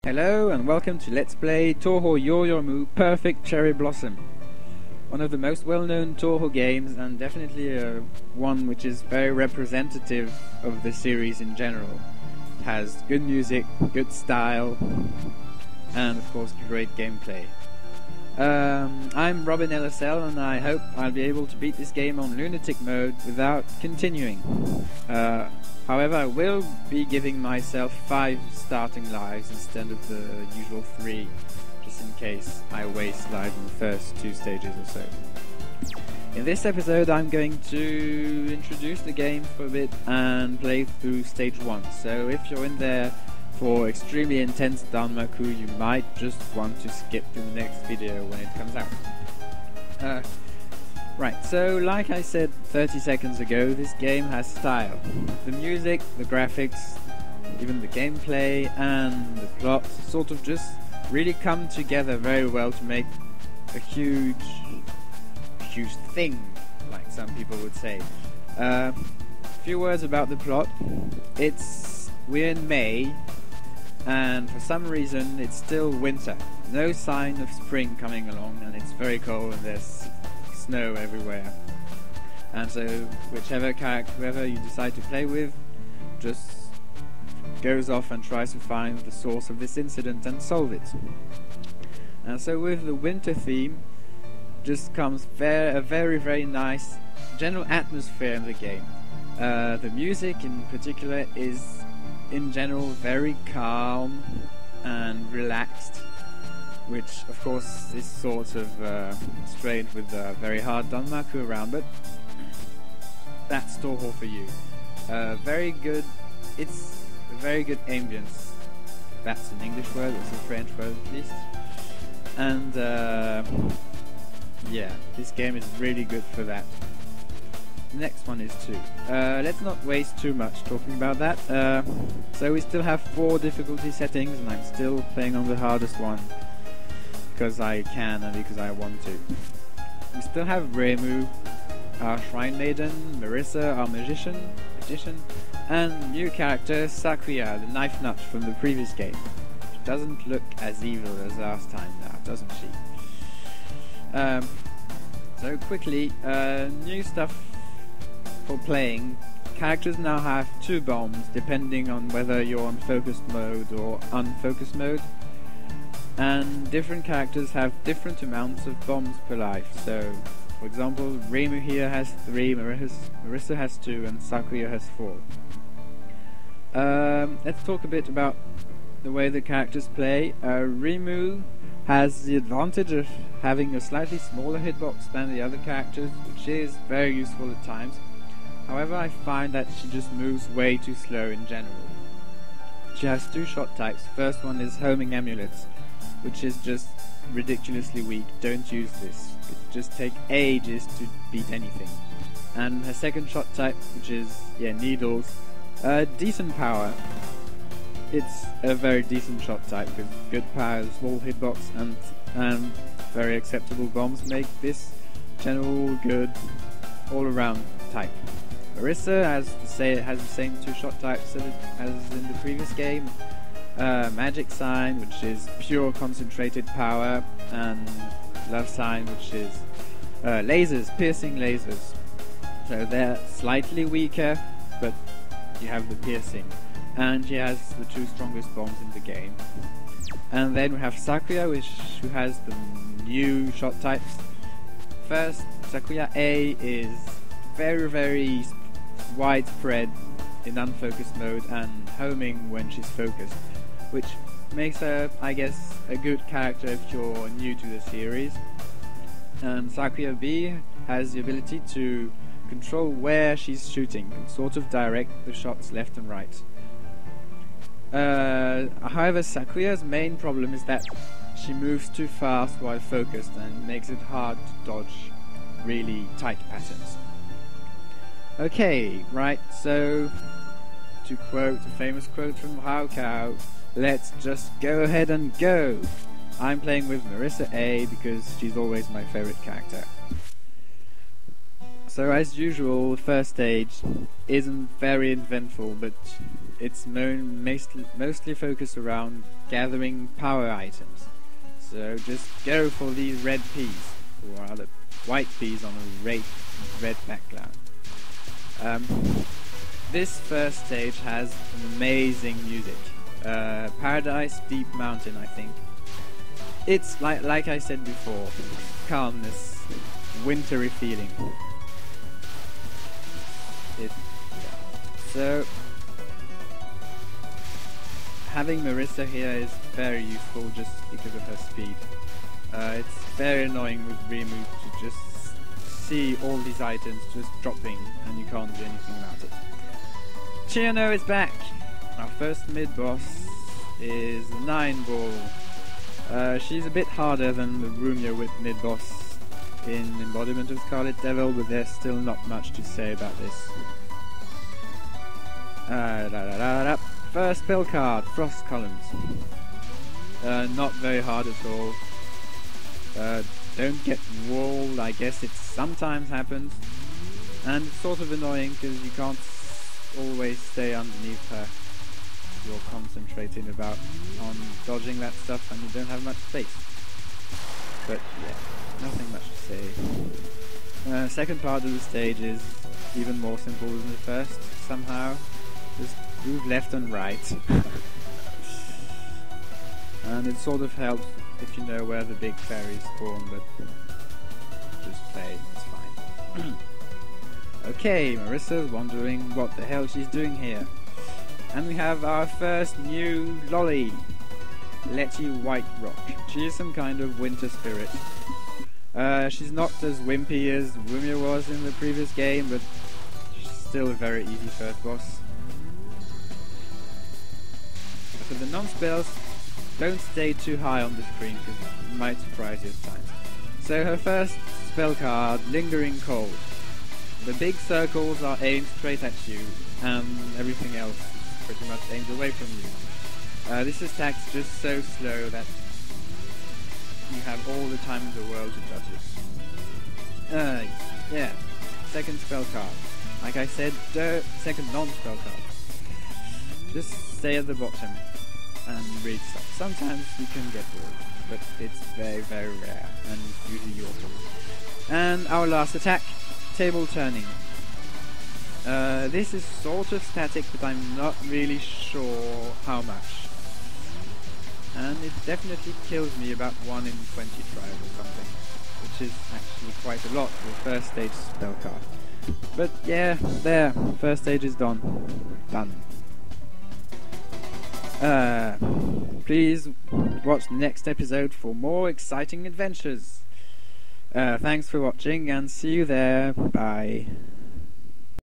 Hello and welcome to Let's Play Touhou Perfect Cherry Blossom. One of the most well-known Touhou games, and definitely one which is very representative of the series in general. It has good music, good style, and of course great gameplay. I'm Robin LSL and I hope I'll be able to beat this game on lunatic mode without continuing. However, I will be giving myself 5 starting lives instead of the usual 3, just in case I waste lives in the first 2 stages or so. In this episode I'm going to introduce the game for a bit and play through stage 1, so if you're in there for extremely intense danmaku, you might just want to skip to the next video when it comes out. Right, so like I said 30 seconds ago, this game has style. The music, the graphics, even the gameplay and the plot sort of just really come together very well to make a huge thing, like some people would say. A few words about the plot. We're in May, and for some reason it's still winter. No sign of spring coming along, and it's very cold and there's snow everywhere. And so whoever you decide to play with just goes off and tries to find the source of this incident and solve it. And so with the winter theme just comes a very nice general atmosphere in the game. The music in particular is in general very calm and relaxed, which of course is sort of strange with very hard danmaku around, but that's Touhou for you. Very good. It's a very good ambience. That's an English word, it's a French word at least. And yeah, this game is really good for that. The next one is 2. Let's not waste too much talking about that. So we still have 4 difficulty settings, and I'm still playing on the hardest one because I can and because I want to. We still have Reimu, our Shrine Maiden, Marissa, our Magician, and new character Sakuya, the Knife Nut from the previous game. She doesn't look as evil as last time now, doesn't she? So quickly, new stuff for playing. Characters now have 2 bombs depending on whether you're on focused mode or unfocused mode. And different characters have different amounts of bombs per life. So, for example, Reimu here has 3, Marissa has 2, and Sakuya has 4. Let's talk a bit about the way the characters play. Reimu has the advantage of having a slightly smaller hitbox than the other characters, which is very useful at times. However, I find that she just moves way too slow in general. She has 2 shot types. First one is homing amulets, which is just ridiculously weak. Don't use this. It just takes ages to beat anything. And her second shot type, which is needles, decent power. It's a very decent shot type with good power, small hitbox, and very acceptable bombs make this general good all-around type. Marissa has the same 2 shot types as in the previous game. Magic Sign, which is pure concentrated power, and Love Sign, which is lasers, piercing lasers. So they're slightly weaker, but you have the piercing. And she has the 2 strongest bombs in the game. And then we have Sakuya, who has the new shot types. First, Sakuya A is very widespread in unfocused mode and homing when she's focused, which makes her, I guess, a good character if you're new to the series. And Sakuya B has the ability to control where she's shooting and sort of direct the shots left and right. However, Sakuya's main problem is that she moves too fast while focused and makes it hard to dodge really tight patterns. Okay, right, so to quote a famous quote from Raukau, let's just go ahead and go! I'm playing with Marissa A because she's always my favorite character. So as usual, the first stage isn't very eventful, but it's mostly focused around gathering power items. So just go for these red peas, or rather white peas on a red background. This first stage has an amazing music. Paradise Deep Mountain, I think. It's like I said before, calmness, wintry feeling. So having Marissa here is very useful just because of her speed. It's very annoying with Rimu to just see all these items just dropping and you can't do anything about it. Chiano is back! Our first mid-boss is 9-ball. She's a bit harder than the Rumia with mid-boss in Embodiment of Scarlet Devil, but there's still not much to say about this. First spell card, Frost Columns. Not very hard at all. Don't get walled, I guess it sometimes happens. And it's sort of annoying because you can't always stay underneath her. You're concentrating on dodging that stuff and you don't have much space. But yeah, nothing much to say. Second part of the stage is even more simple than the first, somehow. Just move left and right. And it sort of helps if you know where the big fairies spawn, but just play, it's fine. Okay, Marissa's wondering what the hell she's doing here. And we have our first new lolly, Letty White Rock. She is some kind of winter spirit. She's not as wimpy as Rumia was in the previous game, but she's still a very easy first boss. For the non-spells, don't stay too high on the screen because it might surprise you at times. So her first spell card, Lingering Cold. The big circles are aimed straight at you, and everything else is pretty much aimed away from you. This attack's just so slow that you have all the time in the world to dodge it. Yeah, second spell card. Like I said, second non-spell card. Just stay at the bottom and read stuff. Sometimes you can get bored, but it's very, very rare and usually your fault. And our last attack, Table Turning. This is sort of static, but I'm not really sure how much. And it definitely kills me about 1 in 20 tries or something, which is actually quite a lot for the first stage spell card. But yeah, there, first stage is done. Please watch the next episode for more exciting adventures. Thanks for watching and see you there. Bye.